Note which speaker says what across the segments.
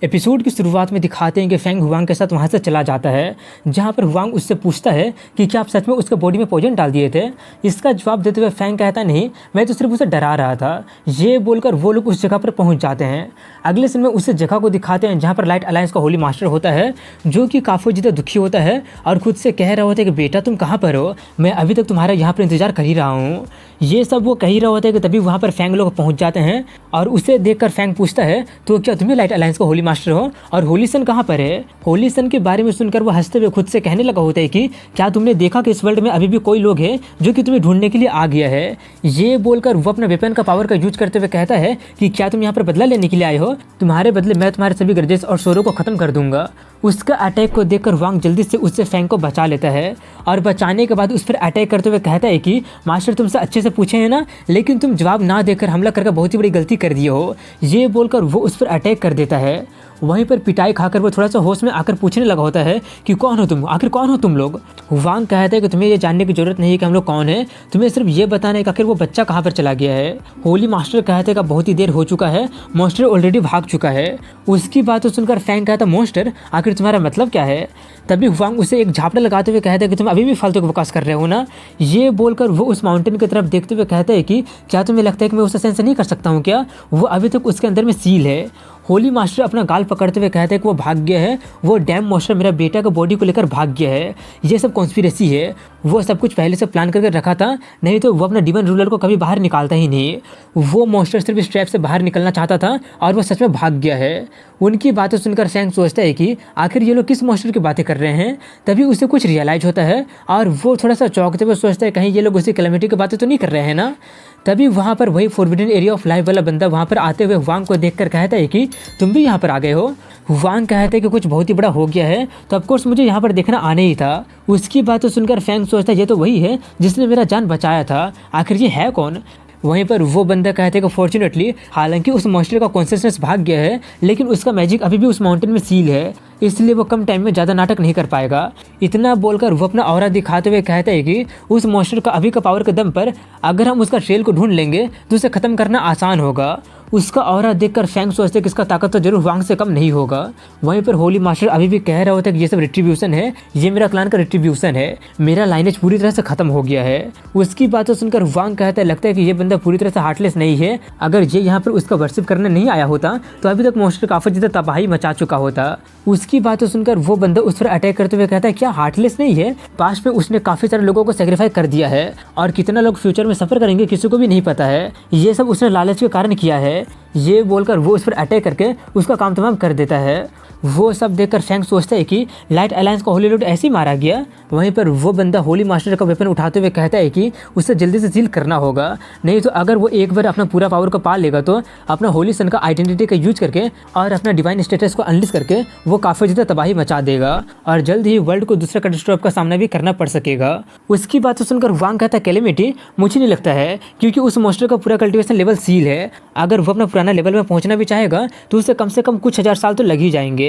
Speaker 1: Episode की शुरुआत में दिखाते हैं कि फेंग हुआंग के साथ वहाँ से चला जाता है, जहाँ पर हुआंग उससे पूछता है कि क्या आप सच में उसके बॉडी में पॉइजन डाल दिए थे। इसका जवाब देते हुए फेंग कहता नहीं, मैं तो सिर्फ उसे डरा रहा था। ये बोलकर वो लोग उस जगह पर पहुँच जाते हैं। अगले सीन में उस जगह को दिखाते हैं जहाँ पर लाइट अलायंस का होली मास्टर होता है, जो कि काफ़ी ज़्यादा दुखी होता है और खुद से कह रहा होता है कि बेटा तुम कहाँ पर हो, मैं अभी तक तुम्हारा यहाँ पर इंतजार कर ही रहा हूँ। ये सब वो कह ही रहा होता है कि तभी वहाँ पर फेंग लोग पहुँच जाते हैं और उसे देखकर फेंग पूछता है, तो क्या तुम्हें लाइट अलायंस का होली मास्टर हो और होली सन कहाँ पर है। होली सन के बारे में सुनकर वो हंसते हुए खुद से कहने लगा होता है कि क्या तुमने देखा कि इस वर्ल्ड में अभी भी कोई लोग हैं जो कि तुम्हें ढूंढने के लिए आ गया है। ये बोलकर वो अपना वेपन का पावर का यूज करते हुए कहता है कि क्या तुम यहाँ पर बदला लेने के लिए आए हो, तुम्हारे बदले मैं तुम्हारे सभी ग्रजेस और शोरों को खत्म कर दूंगा। उसका अटैक को देखकर वांग जल्दी से उससे फेंग को बचा लेता है और बचाने के बाद उस पर अटैक करते हुए कहता है कि मास्टर तुमसे अच्छे से पूछे हैं ना, लेकिन तुम जवाब ना देकर हमला करके बहुत ही बड़ी गलती कर दिए हो। ये बोलकर वो उस पर अटैक कर देता है। वहीं पर पिटाई खाकर वो थोड़ा सा होश में आकर पूछने लगा होता है कि कौन हो तुम, आखिर कौन हो तुम लोग। वांग कहता है कि तुम्हें ये जानने की जरूरत नहीं है कि हम लोग कौन है, तुम्हें सिर्फ ये बताना है कि आखिर वो बच्चा कहाँ पर चला गया है। होली मास्टर कहते हैं कि बहुत ही देर हो चुका है, मॉन्स्टर ऑलरेडी भाग चुका है। उसकी बात सुनकर फेंग कहता, मॉन्स्टर आखिर तुम्हारा मतलब क्या है। तभी वांग उसे एक झापड़ा लगाते हुए कहता है कि तुम अभी भी फालतू बकवास कर रहे हो ना। ये बोलकर वो उस माउंटेन की तरफ देखते हुए कहता है कि क्या तुम्हें लगता है कि मैं उसे सेंस नहीं कर सकता हूँ क्या, वो अभी तक उसके अंदर में सील है। होली मास्टर अपना गाल पकड़ते हुए कहते हैं कि वो भाग गया है, वो डैम मॉन्स्टर मेरा बेटा का बॉडी को लेकर भाग गया है, ये सब कॉन्स्पिरेसी है। वो सब कुछ पहले से प्लान करके रखा था, नहीं तो वो अपना डिमन रूलर को कभी बाहर निकालता ही नहीं। वो मॉन्स्टर सिर्फ इस ट्रैप से बाहर निकलना चाहता था और वो सच में भाग गया है। उनकी बातें सुनकर फेंग सोचता है कि आखिर ये लोग किस मॉन्स्टर की बातें कर रहे हैं। तभी उसे कुछ रियलाइज होता है और वो थोड़ा सा चौंकते हुए सोचता है कहीं ये लोग उसी कैलेमिटी की बातें तो नहीं कर रहे हैं ना। तभी वहाँ पर वही फॉरबिडन एरिया ऑफ लाइफ वाला बंदा वहाँ पर आते हुए वांग को देखकर कहता है कि तुम भी यहाँ पर आ गए हो। वांग कहते हैं कि कुछ बहुत ही बड़ा हो गया है, तो ऑफकोर्स मुझे यहाँ पर देखना आने ही था। उसकी बातें सुनकर फेंग सोचता है ये तो वही है जिसने मेरा जान बचाया था, आखिर ये है कौन। वहीं पर वो बंदा कहते हैं कि फॉर्चुनेटली हालांकि उस मॉन्स्टर का कॉन्शियसनेस भाग गया है, लेकिन उसका मैजिक अभी भी उस माउंटेन में सील है, इसलिए वो कम टाइम में ज़्यादा नाटक नहीं कर पाएगा। इतना बोलकर वो अपना ऑरा दिखाते हुए कहता है कि उस मॉन्स्टर का अभी का पावर के दम पर अगर हम उसका ट्रेल को ढूंढ लेंगे तो उसे ख़त्म करना आसान होगा। उसका ऑरा देखकर फेंग सोचते हैं कि इसका ताकत तो जरूर वांग से कम नहीं होगा। वहीं पर होली मास्टर अभी भी कह रहा होता है कि ये सब रिट्रीब्यूशन है, ये मेरा क्लान का रिट्रीब्यूशन है, मेरा लाइनेज पूरी तरह से खत्म हो गया है। उसकी बातों सुनकर वांग कहता है लगता है कि ये बंदा पूरी तरह से हार्टलेस नहीं है, अगर ये यहाँ पर उसका वर्शिप करने नहीं आया होता तो अभी तक मॉन्स्टर काफ़ी ज़्यादा तबाही मचा चुका होता। उसकी बातों सुनकर वो बंदा उस पर अटैक करते हुए कहता है क्या हार्टलेस नहीं है, पास्ट में उसने काफ़ी सारे लोगों को सेक्रीफाइस कर दिया है और कितना लोग फ्यूचर में सफ़र करेंगे किसी को भी नहीं पता है, ये सब उसने लालच के कारण किया है। ये बोलकर वो उस पर अटैक करके उसका काम तमाम कर देता है। वो सब देखकर फेंग सोचता है कि लाइट अलायंस का होली लॉर्ड ऐसे ही मारा गया। वहीं पर वो बंदा होली मास्टर का वेपन उठाते हुए कहता है कि उसे जल्दी से सील करना होगा, नहीं तो अगर वो एक बार अपना पूरा पावर को पा लेगा तो अपना होली सन का आइडेंटिटी का यूज करके और अपना डिवाइन स्टेटस को अनलिस्ट करके वो काफ़ी ज़्यादा तबाही मचा देगा और जल्द ही वर्ल्ड को दूसरा कैटास्ट्रोफ का सामना भी करना पड़ सकेगा। उसकी बातें सुनकर वांग कहता है कैलेमिटी मुझे नहीं लगता है, क्योंकि उस मॉन्स्टर का पूरा कल्टिवेशन लेवल सील है, अगर वो अपना पुराना लेवल में पहुंचना भी चाहेगा तो उसे कम से कम कुछ हज़ार साल तो लग ही जाएंगे।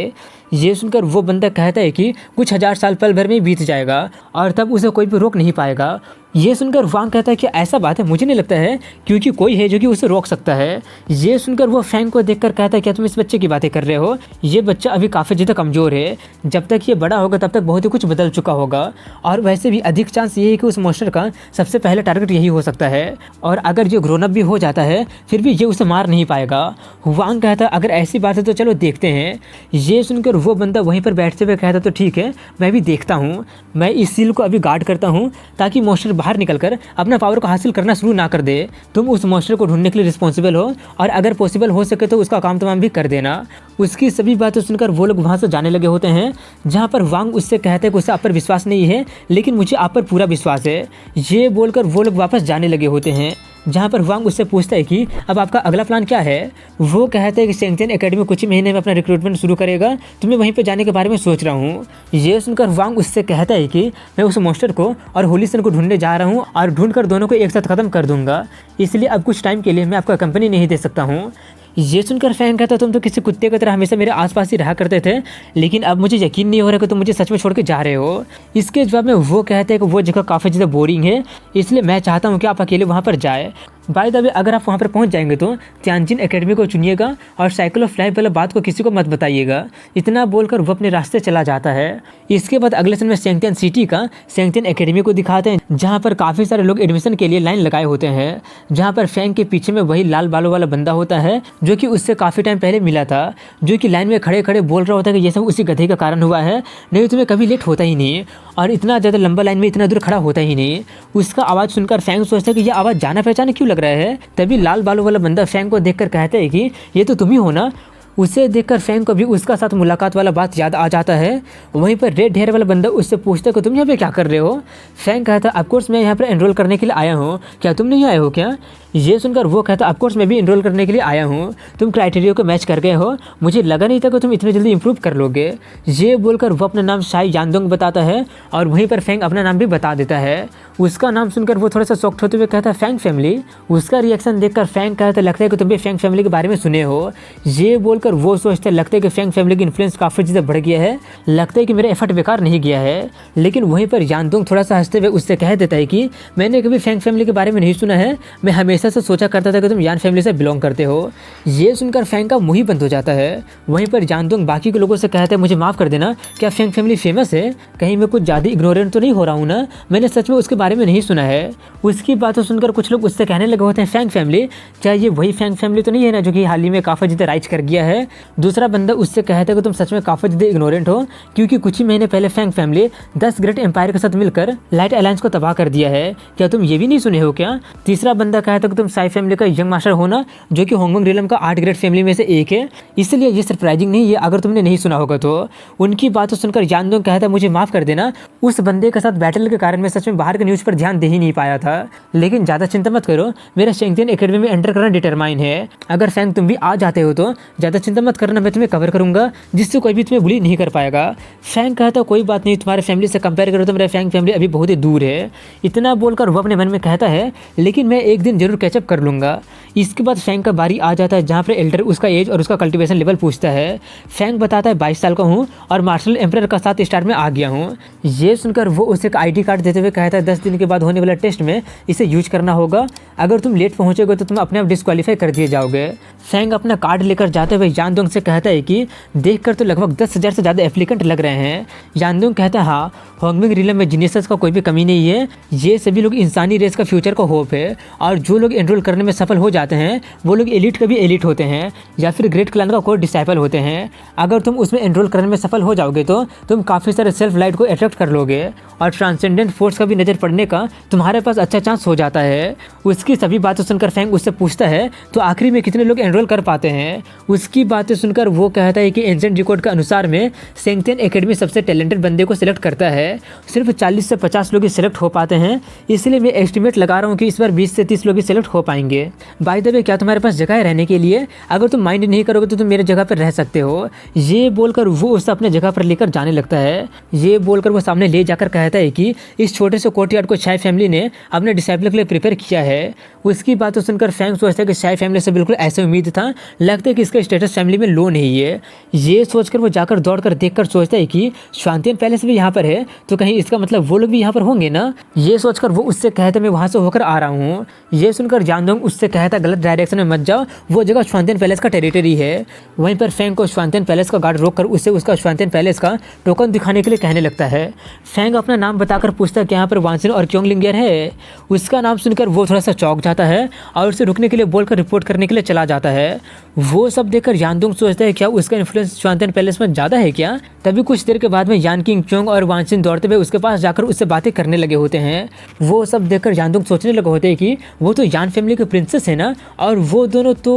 Speaker 1: ये सुनकर वो बंदा कहता है कि कुछ हज़ार साल पल भर में बीत जाएगा और तब उसे कोई भी रोक नहीं पाएगा। ये सुनकर वांग कहता है कि ऐसा बात है, मुझे नहीं लगता है क्योंकि कोई है जो कि उसे रोक सकता है। ये सुनकर वो फेंग को देखकर कहता है क्या तुम इस बच्चे की बातें कर रहे हो, ये बच्चा अभी काफ़ी ज़्यादा कमज़ोर है, जब तक ये बड़ा होगा तब तक बहुत ही कुछ बदल चुका होगा और वैसे भी अधिक चांस ये है कि उस मॉन्स्टर का सबसे पहले टारगेट यही हो सकता है और अगर ये ग्रोन अप भी हो जाता है फिर भी ये उसे मार नहीं पाएगा। वांग कहता है अगर ऐसी बात है तो चलो देखते हैं। ये सुनकर वो बंदा वहीं पर बैठते हुए कहता तो ठीक है मैं भी देखता हूँ, मैं इस सील को अभी गार्ड करता हूँ ताकि मॉन्स्टर बाहर निकलकर अपना पावर को हासिल करना शुरू ना कर दे। तुम उस मॉन्स्टर को ढूंढने के लिए रिस्पॉन्सिबल हो और अगर पॉसिबल हो सके तो उसका काम तमाम भी कर देना। उसकी सभी बातें सुनकर वो लोग वहाँ से जाने लगे होते हैं, जहाँ पर वांग उससे कहते हैं कि उसे आप पर विश्वास नहीं है लेकिन मुझे आप पर पूरा विश्वास है। ये बोलकर वो लोग वापस जाने लगे होते हैं, जहाँ पर वांग उससे पूछता है कि अब आपका अगला प्लान क्या है। वो कहते हैं कि सेंटियन एकेडमी कुछ ही महीने में अपना रिक्रूटमेंट शुरू करेगा, तो मैं वहीं पर जाने के बारे में सोच रहा हूँ। ये सुनकर वांग उससे कहता है कि मैं उस मॉन्स्टर को और होली सन को ढूंढने जा रहा हूँ और ढूंढ कर दोनों को एक साथ ख़त्म कर दूंगा, इसलिए अब कुछ टाइम के लिए मैं आपको कंपनी नहीं दे सकता हूँ। ये सुनकर फेंग कहता तुम तो किसी कुत्ते की तरह हमेशा मेरे आसपास ही रहा करते थे, लेकिन अब मुझे यकीन नहीं हो रहा कि तुम मुझे सच में छोड़ के जा रहे हो। इसके जवाब में वो कहते हैं कि वो जगह काफ़ी ज़्यादा बोरिंग है, इसलिए मैं चाहता हूँ कि आप अकेले वहाँ पर जाए। बाय द वे अगर आप वहाँ पर पहुँच जाएंगे तो तियानजिन एकेडमी को चुनिएगा और साइकिल ऑफ लाइफ वाला बात को किसी को मत बताइएगा। इतना बोलकर वो अपने रास्ते चला जाता है। इसके बाद अगले दिन में सेंगतियन सिटी का सेंगतियन एकेडमी को दिखाते हैं, जहाँ पर काफ़ी सारे लोग एडमिशन के लिए लाइन लगाए होते हैं। जहाँ पर फैंग के पीछे में वही लाल बालों वाला बंदा होता है जो कि उससे काफ़ी टाइम पहले मिला था, जो कि लाइन में खड़े खड़े बोल रहा होता है कि ये सब उसी गधे का कारण हुआ है, नहीं तुम्हें कभी लेट होता ही नहीं और इतना ज़्यादा लंबा लाइन में इतना दूर खड़ा होता ही नहीं। उसका आवाज़ सुनकर फैंग सोचता है कि यह आवाज़ जाना पहचाना क्यों लग रहा है। तभी लाल बालों वाला बंदा फैंग को देखकर कहता है कि ये तो तुम ही हो ना। उसे देखकर फैंग को भी उसका साथ मुलाकात वाला बात याद आ जाता है। वहीं पर रेड हेयर वाला बंदा उससे पूछता है कि तुम यहाँ पे क्या कर रहे हो। फैंग कहता है ऑफकोर्स मैं यहाँ पर एनरोल करने के लिए आया हूँ, क्या तुम नहीं आए हो क्या। ये सुनकर वो कहता है ऑफकोर्स मैं भी एनरोल करने के लिए आया हूँ, तुम क्राइटेरिया को मैच कर गए हो, मुझे लगा नहीं था कि तुम इतनी जल्दी इंप्रूव कर लोगे। ये बोलकर वो अपना नाम शाई यानदोंग बताता है और वहीं पर फैंग अपना नाम भी बता देता है। उसका नाम सुनकर वो थोड़ा सा शॉक्ड होते हुए कहता है फैंग फैमिली। उसका रिएक्शन देखकर फैंग कहता लगता है कि तुम भी फैंग फैमिली के बारे में सुने हो। ये बोलकर वो सोचते लगता है कि फैंग फैमिली की इन्फ्लुएंस काफ़ी ज़्यादा बढ़ गया है, लगता है कि मेरा एफर्ट बेकार नहीं गया है। लेकिन वहीं पर यानदोंग थोड़ा सा हंसते हुए उससे कह देता है कि मैंने कभी फैंग फैमिली के बारे में नहीं सुना है, मैं हमेशा से सोचा करता था कि तुम यान फैमिली से बिलोंग करते हो। ये सुनकर फैंग का मुंह ही बंद हो जाता है। वहीं पर यानदोंग बाकी के लोगों से कहते हैं मुझे माफ़ कर देना, क्या फैंग फैमिली फेमस है, कहीं मैं कुछ ज़्यादा इग्नोरेंट तो नहीं हो रहा हूँ ना, मैंने सच में उसके बारे में नहीं सुना है। उसकी बातों सुनकर कुछ लोग उससे कहने लगे होते हैं फैंग फैमिली, क्या ये वही फैंग फैमिली तो नहीं है ना जो कि हाल ही में काफ़ी ज़्यादा राइज कर गया है। दूसरा बंदा उससे कहता है कि तुम सच में काफ़ी ज़्यादा इग्नोरेंट हो, क्योंकि कुछ ही महीने पहले फैंग फैमिली 10 ग्रेट एम्पायर के साथ मिलकर लाइट अलायंस को तबाह कर दिया है, क्या तुम ये भी नहीं सुने हो क्या। तीसरा बंदा कहता है कि तुम साई फैमिली का यंग मास्टर हो ना, जो कि होंगकोंग रियलम का 8 ग्रेट फैमिली में से एक है, इसलिए ये सरप्राइजिंग नहीं है अगर तुमने नहीं सुना होगा तो। उनकी बातों सुनकर यानदोंग कहता है मुझे माफ़ कर देना, उस बंदे के साथ बैटल के कारण मैं सच में बाहर के न्यूज़ पर ध्यान दे ही नहीं पाया था, लेकिन ज़्यादा चिंता मत करो, मेरा सेंगतियन एकेडमी में एंटर करना डिटरमाइन है। अगर फैंग तुम भी आ जाते हो तो ज़्यादा चिंता मत करना, मैं तुम्हें कवर करूँगा जिससे कोई भी तुम्हें बुली नहीं कर पाएगा। फैंग कहता कोई बात नहीं, तुम्हारे फैमिली से कंपेयर करो तो मेरा फैंग फैमिली अभी बहुत ही दूर है। इतना बोलकर वो अपने मन में कहता है लेकिन मैं एक दिन जरूर कैचअप कर लूँगा। इसके बाद फैंग का बारी आ जाता है, जहाँ पर एल्डर उसका एज और उसका कल्टीवेशन लेवल पूछता है। फैंग बताता है 22 साल का हूँ और मार्शल एम्परर का 7 स्टार में आ गया हूँ। ये सुनकर वो उसे एक ID कार्ड देते हुए कहता है 10 दिन के बाद होने वाला टेस्ट में इसे यूज करना होगा, अगर तुम लेट पहुँचोगे तो तुम अपने आप डिस्क्वालीफाई कर दिए जाओगे। फैंग अपना कार्ड लेकर जाते हुए यानदोंग से कहता है कि देखकर तो लगभग 10,000 से ज़्यादा एप्लीकेंट लग रहे हैं। यानदोंग कहता है हाँ, होंगकोंग रियलम में जीनियस का कोई भी कमी नहीं है, ये सभी लोग इंसानी रेस का फ्यूचर का होप है और जो लोग एनरोल करने में सफल हो जाते हैं वो लोग एलिट का भी एलिट होते हैं या फिर ग्रेट क्लान का कोर डिसाइपल होते हैं। अगर तुम उसमें एनरोल करने में सफल हो जाओगे तो तुम काफ़ी सारे सेल्फ लाइट को अट्रैक्ट कर लोगे और ट्रांसेंडेंट फोर्स का भी नज़र पड़ने का तुम्हारे पास अच्छा चांस हो जाता है। उसकी सभी बातें सुनकर फैंग उससे पूछता है तो आखिरी में कितने लोग एनरोल कर पाते हैं। उसकी बातें सुनकर वो कहता है कि एंशिएंट रिकॉर्ड के अनुसार में सेंगतियन एकेडमी सबसे टैलेंटेड बंदे को सिलेक्ट करता है, सिर्फ 40 से 50 लोग ही सिलेक्ट हो पाते हैं, इसलिए मैं एस्टिमेट लगा रहा हूँ कि इस बार 20 से 30 लोग ही सिलेक्ट हो पाएंगे। बाय द वे क्या तुम्हारे पास जगह है रहने के लिए, अगर तुम माइंड नहीं करोगे तो तुम मेरे जगह पर रह सकते हो। ये बोलकर वो उसे अपने जगह पर लेकर जाने लगता है। ये बोलकर वो सामने ले जाकर कहता है कि इस छोटे से कोर्टयार्ड को शाई फैमिली ने अपने डिसाइपल के लिए प्रिपेयर किया है। उसकी बातों सुनकर फैंग सोचता है कि शाई फैमिली से बिल्कुल ऐसे उम्मीद था, लगता है कि इसका स्टेटस फैमिली में लो नहीं है। ये सोचकर वो जाकर दौड़कर देखकर सोचता है कि शांतियन पैलेस भी यहाँ पर है तो कहीं इसका मतलब वो लोग भी यहाँ पर होंगे ना। ये सोचकर वो उससे कहता मैं वहाँ से होकर आ रहा हूँ। ये सुनकर यानदोंग उससे कहता गलत डायरेक्शन में मत जाओ, वो जगह शांतियन पैलेस का टेरिटरी है। वहीं पर फैंग को शांतियन पैलेस का गार्ड रोककर उससे उसका शांतियन पैलेस का टोकन दिखाने के लिए कहने लगता है। फैंग अपना नाम बताकर पूछता है कि यहाँ पर वांसिन और क्योंगलिंगियर है। उसका नाम सुनकर वो थोड़ा सा चौंक जाता है और उसे रुकने के लिए बोलकर रिपोर्ट करने के लिए चला जाता है। वो सब देखकर यानदोंग सोचता है क्या उसका इन्फ्लुएंस शांतियन पैलेस में ज़्यादा है क्या। तभी कुछ देर के बाद में यान किंग क्योंग और वांसिन दौड़ते हुए उसके पास जाकर उससे बातें करने लगे होते हैं। वो सब देखकर यानदोंग सोचने लगे होते हैं कि वो तो यान फैमिली के प्रिंसेस है ना, और वो दोनों तो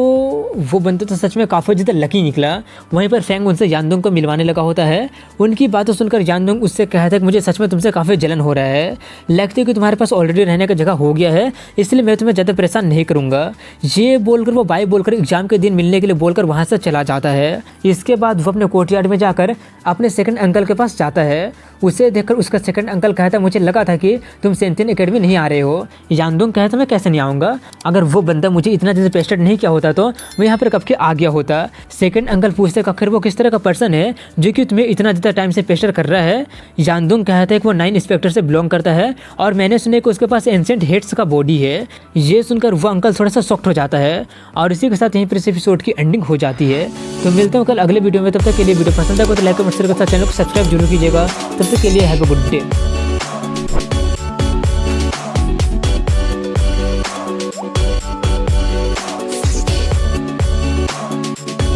Speaker 1: वो बंदा तो सच में काफ़ी ज़्यादा लकी निकला। वहीं पर फैंग उनसे यानदोंग को मिलवाने लगा होता है। उनकी बातों सुनकर यानदोंग उससे कहता है कि मुझे सच में तुमसे काफ़ी जलन हो रहा है, लगता है कि तुम्हारे पास ऑलरेडी रहने का जगह हो गया है, इसलिए मैं तुम्हें ज़्यादा परेशान नहीं करूँगा। ये बोलकर वो बाय बोलकर एग्जाम के दिन मिलने के लिए बोलकर वहाँ से चला जाता है। इसके बाद वो अपने कोर्टयार्ड में जाकर अपने सेकंड अंकल के पास जाता है। उसे देखकर उसका सेकंड अंकल कहता है मुझे लगा था कि तुम सेंथियन एकेडमी नहीं आ रहे हो। यांगडोंग कहता मैं कैसे नहीं आऊँगा, अगर वो बंदा मुझे इतना दिन से पेस्टेड नहीं किया होता तो मैं यहाँ पर कब के आ गया होता। सेकंड अंकल पूछते आखिर वो किस तरह का पर्सन है जो कि तुम्हें इतना ज़्यादा टाइम से पेस्टर कर रहा है। यांगडोंग कहता है कि वो 9 इंस्पेक्टर से बिलोंग करता है और मैंने सुना कि उसके पास एंशिएंट हेड्स का बॉडी है। ये सुनकर वो अंकल थोड़ा सा शॉक्ड हो जाता है और इसी के साथ यहीं पर इस एपिसोड की एंडिंग हो जाती है। तो मिलता हूँ कल अगले वीडियो में, तब तक के लिए वीडियो पसंद आएगा तो लाइक कमेंट शेयर कर चैनल को सब्सक्राइब जरूर कीजिएगा। तब तक के लिए हैव अ गुड डे।